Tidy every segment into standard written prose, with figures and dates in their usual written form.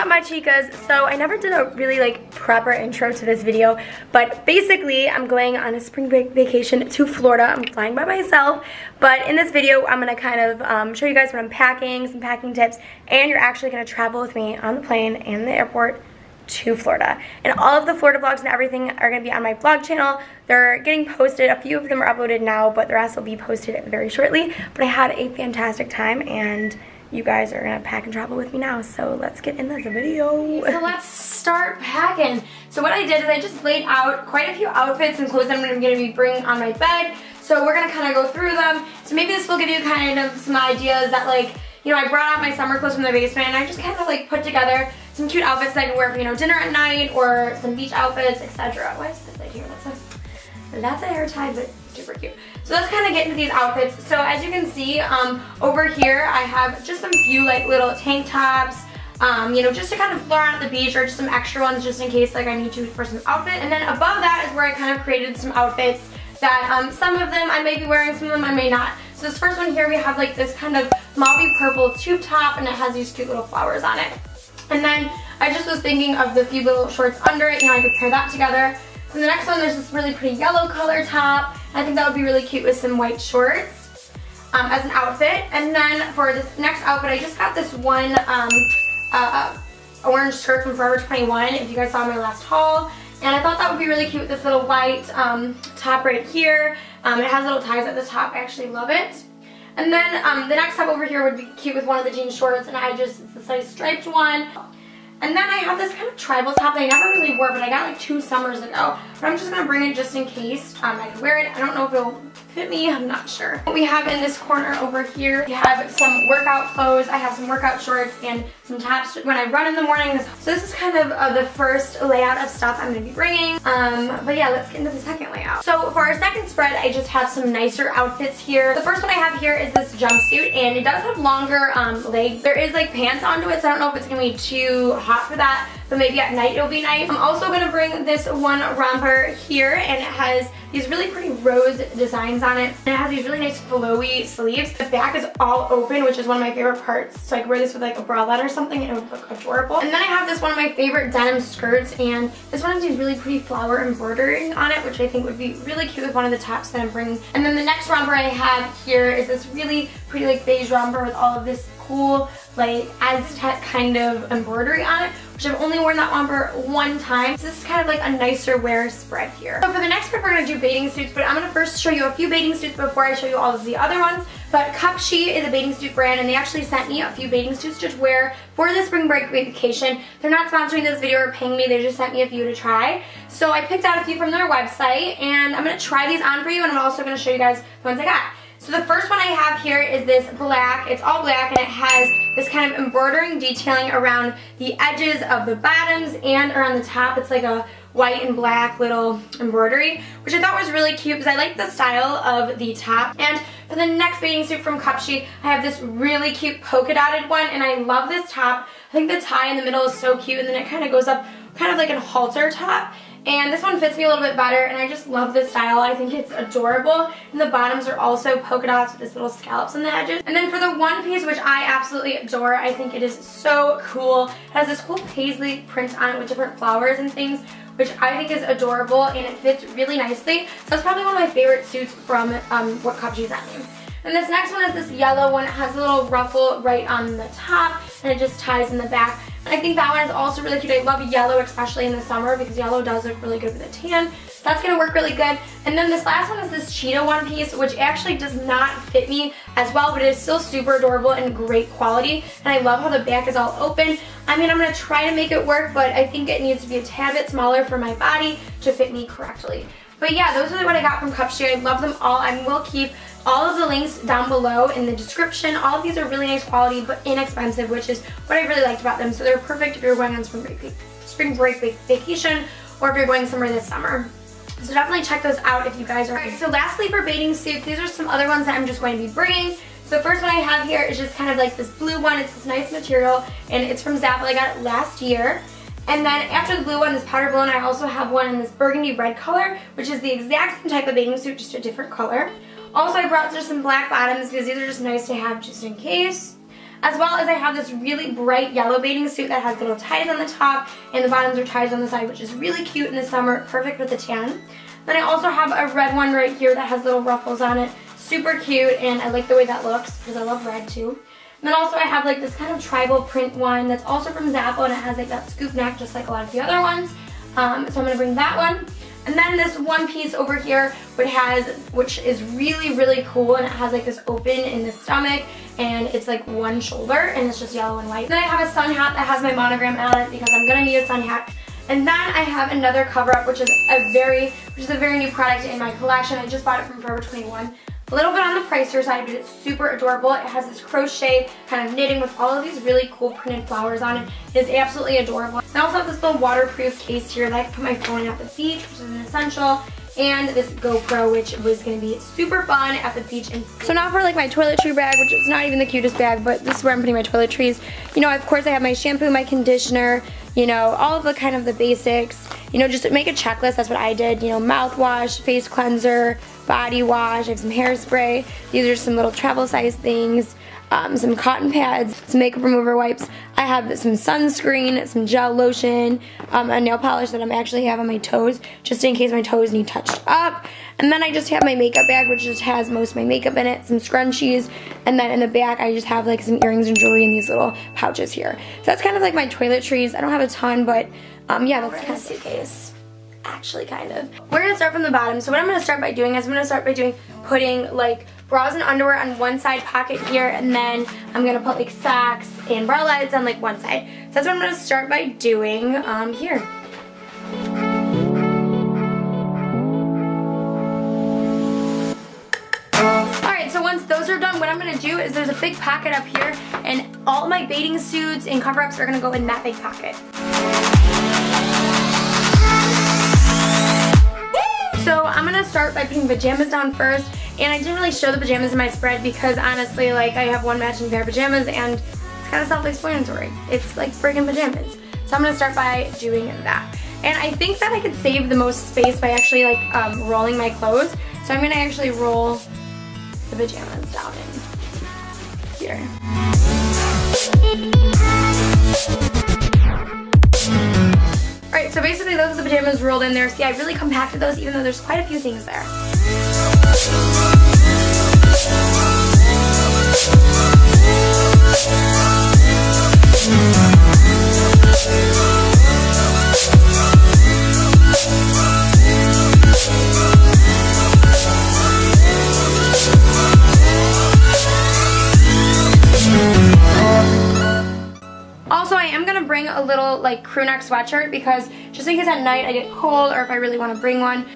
up, my chicas? So I never did a really like proper intro to this video, but basically I'm going on a spring break vacation to Florida. I'm flying by myself, but in this video I'm gonna kind of show you guys what I'm packing, some packing tips, and you're actually gonna travel with me on the plane and the airport to Florida. And all of the Florida vlogs and everything are going to be on my vlog channel. They're getting posted. A few of them are uploaded now, but the rest will be posted very shortly. But I had a fantastic time, and you guys are going to pack and travel with me now. So let's get in this video. So let's start packing. So what I did is I just laid out quite a few outfits and clothes that I'm going to be bringing on my bed. So we're going to kind of go through them. So maybe this will give you kind of some ideas that, like, you know, I brought out my summer clothes from the basement and I just kind of like put together some cute outfits that I can wear for, you know, dinner at night or some beach outfits, etc. Why is this right here? That's a hair tie, but super cute. So let's kind of get into these outfits. So as you can see, over here I have just some few like little tank tops, you know, just to kind of floor around at the beach, or just some extra ones just in case like I need to for some outfit. And then above that is where I kind of created some outfits that some of them I may be wearing, some of them I may not. So this first one here, we have like this kind of mauvey purple tube top, and it has these cute little flowers on it. And then I just was thinking of the few little shorts under it, you know, I could pair that together. So the next one, there's this really pretty yellow color top. I think that would be really cute with some white shorts as an outfit. And then for this next outfit, I just got this one orange skirt from Forever 21, if you guys saw my last haul. And I thought that would be really cute with this little white top right here. It has little ties at the top. I actually love it. And then the next top over here would be cute with one of the jean shorts, and it's the size striped one. And then I have this kind of tribal top that I never really wore, but I got like 2 summers ago. But I'm just going to bring it just in case I can wear it. I don't know if it'll fit me, I'm not sure. What we have in this corner over here, we have some workout clothes. I have some workout shorts and some tops when I run in the morning. So this is kind of the first layout of stuff I'm going to be bringing. But yeah, let's get into the second layout. So for our second spread, I just have some nicer outfits here. The first one I have here is this jumpsuit, and it does have longer legs. There is like pants onto it, so I don't know if it's going to be too hot for that, but maybe at night it'll be nice. I'm also going to bring this one romper here, and it has these really pretty rose designs on it, and it has these really nice flowy sleeves. The back is all open, which is one of my favorite parts, so I could wear this with like a bralette or something and it would look adorable. And then I have this one of my favorite denim skirts, and this one has these really pretty flower embroidering on it, which I think would be really cute with one of the tops that I'm bringing. And then the next romper I have here is this really pretty like beige romper with all of this cool like Aztec kind of embroidery on it, which I've only worn that romper one time. So this is kind of like a nicer wear spread here. So for the next spread, we're going to do bathing suits, but I'm going to first show you a few bathing suits before I show you all of the other ones. But Cupshe is a bathing suit brand, and they actually sent me a few bathing suits to wear for the spring break vacation. They're not sponsoring this video or paying me, they just sent me a few to try. So I picked out a few from their website, and I'm going to try these on for you, and I'm also going to show you guys the ones I got. So the first one I have here is this black. It's all black, and it has this kind of embroidering detailing around the edges of the bottoms and around the top. It's like a white and black little embroidery, which I thought was really cute because I like the style of the top. And for the next bathing suit from Cupshe, I have this really cute polka dotted one, and I love this top. I think the tie in the middle is so cute, and then it kind of goes up kind of like a halter top. And this one fits me a little bit better, and I just love this style. I think it's adorable. And the bottoms are also polka dots with this little scallops on the edges. And then for the one piece, which I absolutely adore, I think it is so cool. It has this cool paisley print on it with different flowers and things, which I think is adorable, and it fits really nicely. So that's probably one of my favorite suits from what Cupshe sent me. And this next one is this yellow one. It has a little ruffle right on the top, and it just ties in the back. I think that one is also really cute. I love yellow, especially in the summer, because yellow does look really good with a tan. So that's going to work really good. And then this last one is this cheetah one piece, which actually does not fit me as well, but it is still super adorable and great quality. And I love how the back is all open. I mean, I'm going to try to make it work, but I think it needs to be a tad bit smaller for my body to fit me correctly. But yeah, those are what I got from Cupshe. I love them all. I will keep all of the links down below in the description. All of these are really nice quality but inexpensive, which is what I really liked about them. So they're perfect if you're going on spring break vacation, or if you're going somewhere this summer. So definitely check those out if you guys are. Alright, so lastly for bathing suits, these are some other ones that I'm just going to be bringing. So the first one I have here is just kind of like this blue one. It's this nice material, and it's from Zaffa. I got it last year. And then after the blue one, this powder blue one, I also have one in this burgundy red color, which is the exact same type of bathing suit, just a different color. Also, I brought just some black bottoms because these are just nice to have just in case. as well as I have this really bright yellow bathing suit that has little ties on the top and the bottoms are ties on the side, which is really cute in the summer, perfect with the tan. Then I also have a red one right here that has little ruffles on it, super cute, and I like the way that looks because I love red too. And then also I have like this kind of tribal print one that's also from Zappos, and it has like that scoop neck just like a lot of the other ones. So I'm going to bring that one. And then this one piece over here which is really, really cool, and it has like this open in the stomach, and it's like one shoulder, and it's just yellow and white. Then I have a sun hat that has my monogram on it because I'm going to need a sun hat. And then I have another cover-up, which is a very new product in my collection. I just bought it from Forever 21. A little bit on the pricier side, but it's super adorable. It has this crochet kind of knitting with all of these really cool printed flowers on it. It is absolutely adorable. I also have this little waterproof case here that I can put my phone in at the beach, which is an essential. And this GoPro, which was going to be super fun at the beach. And so now for like my toiletry bag, which is not even the cutest bag, but this is where I'm putting my toiletries. You know, of course I have my shampoo, my conditioner, you know, all of the kind of the basics. You know, just make a checklist, that's what I did. You know, mouthwash, face cleanser, body wash, I have some hairspray. These are some little travel size things. Some cotton pads, some makeup remover wipes. I have some sunscreen, some gel lotion, a nail polish that I'm actually have on my toes, just in case my toes need touched up. And then I just have my makeup bag, which just has most of my makeup in it, some scrunchies, and then in the back I just have like some earrings and jewelry in these little pouches here. So that's kind of like my toiletries. I don't have a ton, but yeah, that's kind of suitcase. Actually, kind of. We're gonna start from the bottom. So what I'm gonna start by doing is putting like bras and underwear on one side pocket here, and then I'm gonna put like socks and bralettes on like one side. So that's what I'm gonna start by doing here. Alright, so once those are done, what I'm gonna do is there's a big pocket up here, and all my bathing suits and cover-ups are gonna go in that big pocket. So I'm gonna start by putting pajamas down first, and I didn't really show the pajamas in my spread because honestly, like, I have one matching pair of pajamas and it's kind of self-explanatory. It's like friggin' pajamas. So I'm gonna start by doing that. And I think that I could save the most space by actually like rolling my clothes. So I'm gonna actually roll the pajamas down in here. Alright, so basically those are the pajamas rolled in there. See, I really compacted those even though there's quite a few things there. Also, I am going to bring a little like crew neck sweatshirt because just in case at night I get cold or if I really want to bring one.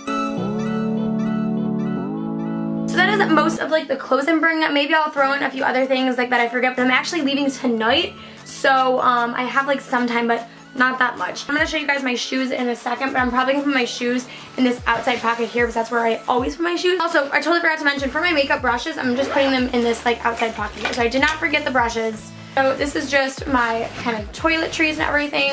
So that is most of like the clothes I'm bringing. Maybe I'll throw in a few other things like that I forget, but I'm actually leaving tonight. So I have like some time, but not that much. I'm going to show you guys my shoes in a second, but I'm probably going to put my shoes in this outside pocket here because that's where I always put my shoes. Also, I totally forgot to mention, for my makeup brushes, I'm just putting them in this like outside pocket here. So I did not forget the brushes. So this is just my kind of toiletries and everything,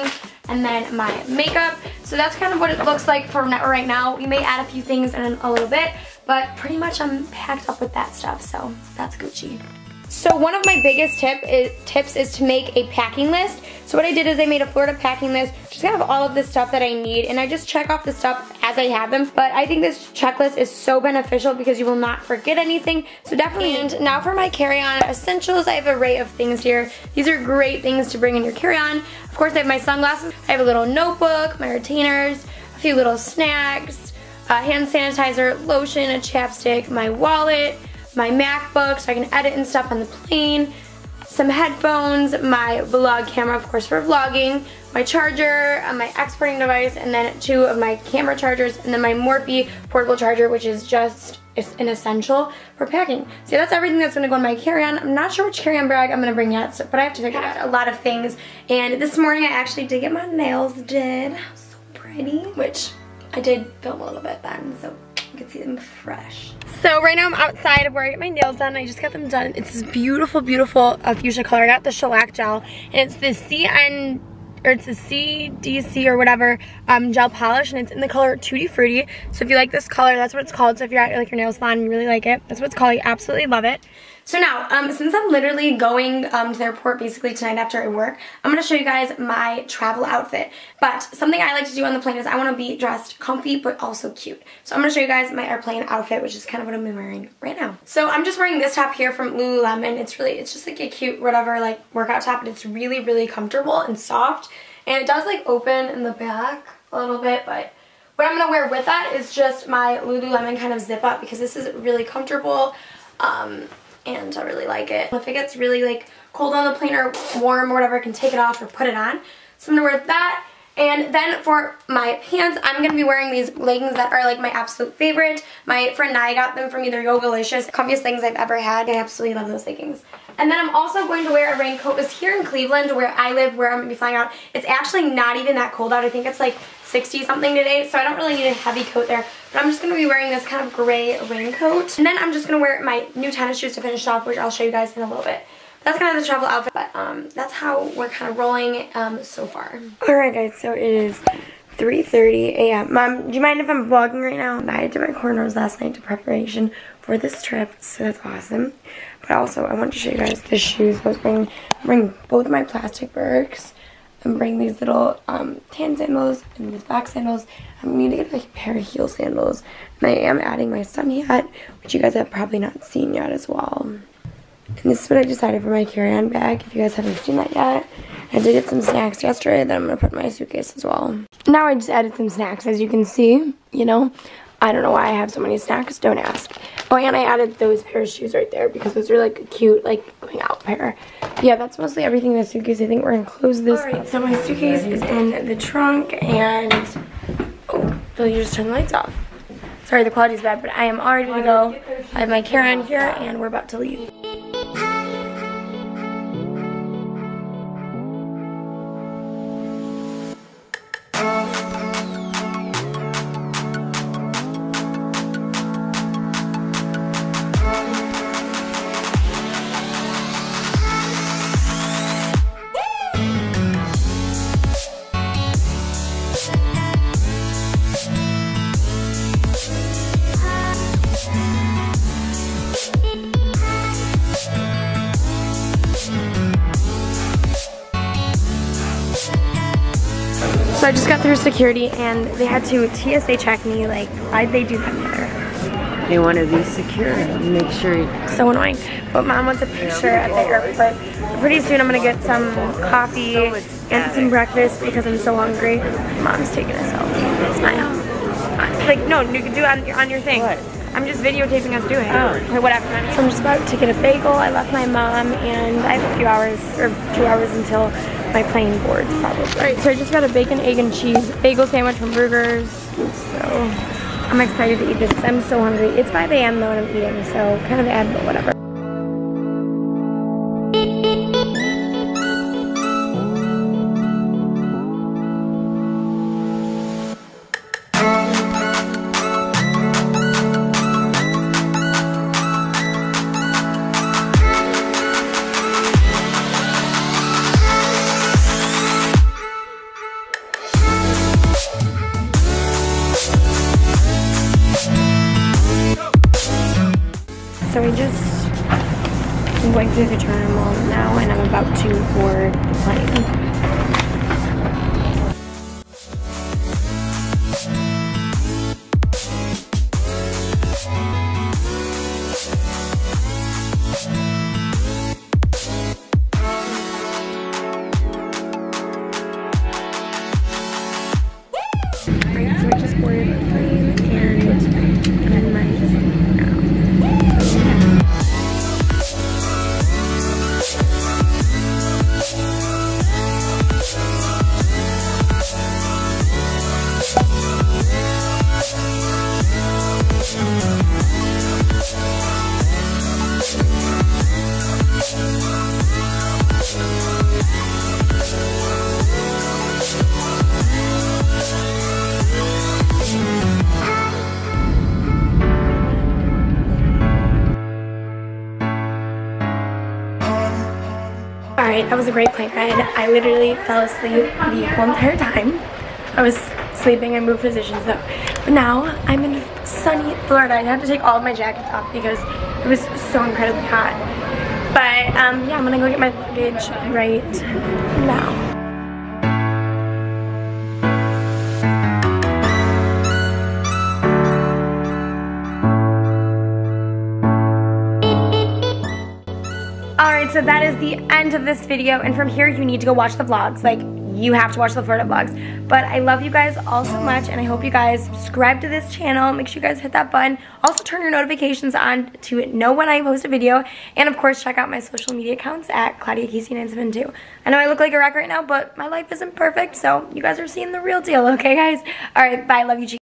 and then my makeup. So that's kind of what it looks like for right now. We may add a few things in a little bit, but pretty much I'm packed up with that stuff, so that's Gucci. So one of my biggest tips is to make a packing list. So what I did is I made a Florida packing list, just kind of all of the stuff that I need, and I just check off the stuff as I have them. But I think this checklist is so beneficial because you will not forget anything. So definitely. And now for my carry-on essentials, I have an array of things here. These are great things to bring in your carry-on. Of course, I have my sunglasses. I have a little notebook, my retainers, a few little snacks, hand sanitizer, lotion, a chapstick, my wallet, my MacBook so I can edit and stuff on the plane, some headphones, my vlog camera, of course, for vlogging, my charger, my exporting device, and then 2 of my camera chargers, and then my Morphe portable charger, which is just an essential for packing. So that's everything that's gonna go in my carry-on. I'm not sure which carry-on bag I'm gonna bring yet, but I have to figure out a lot of things. And this morning I actually did get my nails did. So pretty, which I did film a little bit then, so you can see them fresh. So right now I'm outside of where I get my nails done. I just got them done. It's this beautiful, beautiful fuchsia color. I got the shellac gel, and it's the CDC or whatever gel polish, and it's in the color Tutti Frutti. So if you like this color, that's what it's called. So if you're at like your nail salon and you really like it, that's what it's called. You absolutely love it. So now, since I'm literally going to the airport basically tonight after I work, I'm going to show you guys my travel outfit. But something I like to do on the plane is I want to be dressed comfy but also cute. So I'm going to show you guys my airplane outfit, which is kind of what I'm wearing right now. So I'm just wearing this top here from Lululemon. It's just like a cute whatever like workout top, but it's really, really comfortable and soft. And it does like open in the back a little bit, but what I'm going to wear with that is just my Lululemon kind of zip up because this is really comfortable. And I really like it. If it gets really like cold on the plane or warm or whatever, I can take it off or put it on. So I'm gonna wear that. And then for my pants, I'm gonna be wearing these leggings that are like my absolute favorite. My friend Nye got them from either Yogalicious, comfiest things I've ever had. I absolutely love those leggings. And then I'm also going to wear a raincoat. It's here in Cleveland where I live, where I'm gonna be flying out. It's actually not even that cold out. I think it's like 60 something today, so I don't really need a heavy coat there. But I'm just going to be wearing this kind of gray raincoat. And then I'm just going to wear my new tennis shoes to finish off, which I'll show you guys in a little bit. That's kind of the travel outfit, but that's how we're kind of rolling so far. Alright guys, so it is 3:30 a.m. Mom, do you mind if I'm vlogging right now? I did my cornrows last night to preparation for this trip, so that's awesome. But also, I want to show you guys the shoes I was wearing. I'm wearing both my plastic Birks. I'm bringing these little tan sandals and these black sandals. I'm going to get a pair of heel sandals. And I am adding my sun hat, which you guys have probably not seen yet as well. And this is what I decided for my carry-on bag, if you guys haven't seen that yet. I did get some snacks yesterday that I'm going to put in my suitcase as well. Now I just added some snacks, as you can see, you know. I don't know why I have so many snacks, don't ask. Oh, and I added those pair of shoes right there because those are like a cute, like, going out pair. Yeah, that's mostly everything in the suitcase. I think we're going to close this. Alright, so my suitcase is in the trunk and, oh, so you just turn the lights off. Sorry, the quality's bad, but I am all ready to go. I have my carry-on here and we're about to leave. So I just got through security and they had to TSA check me. Like, why'd they do that there? They want to be secure and make sure. So annoying. But Mom wants a picture at the airport. Pretty soon I'm gonna get some coffee and some breakfast because I'm so hungry. Mom's taking a selfie. Smile. Like, no, you can do it on your thing. What? I'm just videotaping us doing it. Oh. Okay, whatever. So I'm just about to get a bagel. I left my mom and I have a few hours, or 2 hours until my plane boards probably. Alright, so I just got a bacon, egg, and cheese bagel sandwich from Burgers. So I'm excited to eat this because I'm so hungry. It's 5 a.m. though and I'm eating, so kind of bad, but whatever. So I'm going through the terminal now and I'm about to board the plane. Alright, so I just boarded the plane and I'm in my seat now. Alright, that was a great plane ride. I literally fell asleep the whole entire time. I was sleeping, I moved positions though. But now I'm in sunny Florida. I had to take all of my jackets off because It was so incredibly hot. But yeah, I'm gonna go get my luggage right now. Alright, so that is the end of this video, and from here you need to go watch the vlogs. Like, you have to watch the Florida vlogs. But I love you guys all so much, and I hope you guys subscribe to this channel. Make sure you guys hit that button. Also turn your notifications on to know when I post a video. And of course, check out my social media accounts at ClaudiaKC972. I know I look like a wreck right now, but my life isn't perfect, so you guys are seeing the real deal, okay guys? Alright, bye, love you.